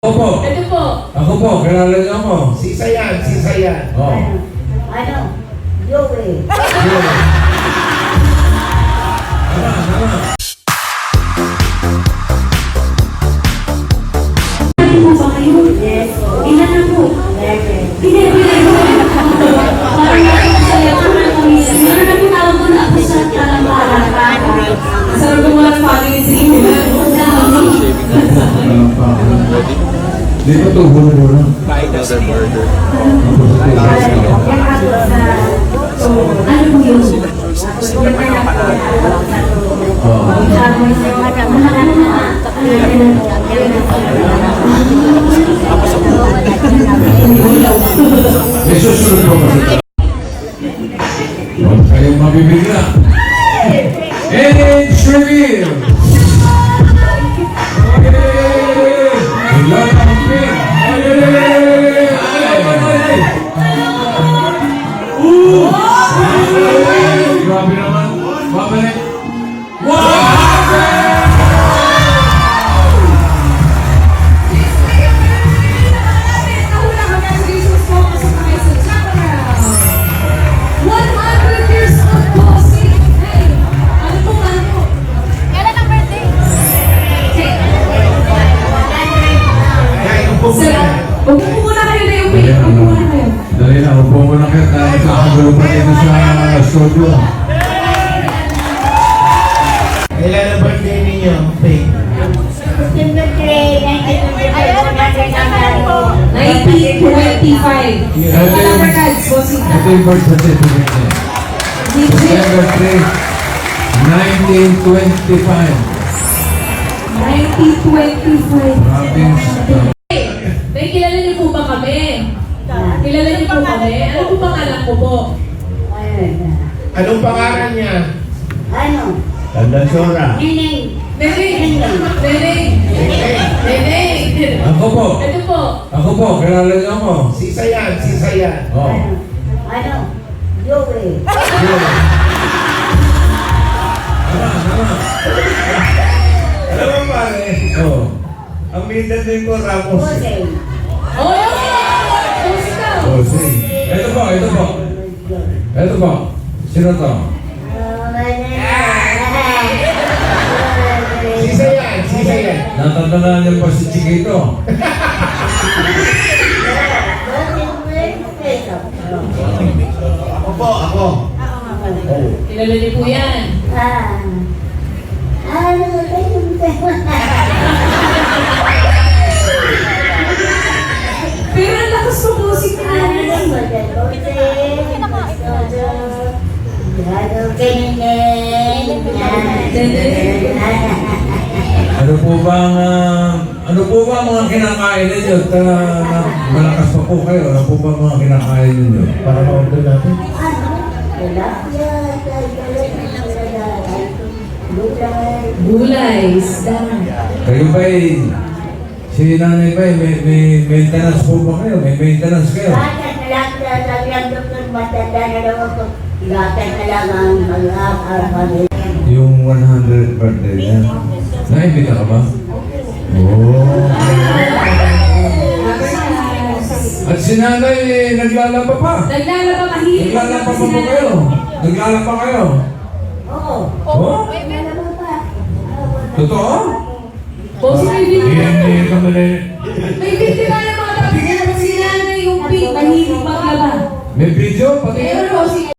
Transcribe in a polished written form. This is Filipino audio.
Ako po. Ito po. Ako po, kilala niyo ako. Sisa yan, sisa yan. Oh. Ano? Joey. Tama. Ano po ba kayo? Yes. Ilan na po? 11. Pinipili ko. Parang nakasaya ko na kami. Meron na po tawag ko na ako sa talambaran. Sarap ko mga family tree. Di ba ito bulo-bulo? Another burger. Ano po yun? May susunod po kasi. Huwag kayong mabibigla. Age reveal! Ilan ang pin? Grabe naman. Babalik. Upo muna kayo na yung pin. Upo muna kayo. Dali na, upo mo na kayo dahil kakagulo pa dito sa studio. Kailan ang birthday ninyo? Pink. September 1925. Number cards, bossing. Ito yung birth certificate niya. September 3, 1925. 1925. Province. May kilala niyo po ba kami? Kilala niyo po kami? Ano po pangalan ko po? Anong pangalan niya? Ano? Tandasora. Neneng. Neneng! Neneng! Ako po. Ito po. Ako po, kilala niyo ako. Sisa yan, sisa yan. Oh. Ano? Joey. Tama. Alam mo pare, Oh. ang middle name ko Ramos. Jose. Oh! Tapos ikaw. Oh, sige. Ito po. Ito po. Sino to? Sisa yan, sisa yan. Natatandaan niyo pa si Chiquito. Ako po, ako. Kilala niyo po yan. Pero ang lakas po po si Ano po ba ang mga kinakain ninyo? Malakas pa po kayo. Ano po ba ang mga kinakain ninyo? Para ma-order natin. Gulay, isda. Kayo si nanay ba, may maintenance po ba kayo? May maintenance kayo? Yung 100 birthday niya. Naibita ka ba? Oo. At si nanay, naglalaba pa. Naglalaba mahilig. Naglalaba pa po kayo. Naglalaba kayo. Oo. Oh? Totoo? Bossing may video. Hindi ka mali. May video na ng mga tapos sila na yung pink. Mahilig maglaba. May video? Pati Meron bossing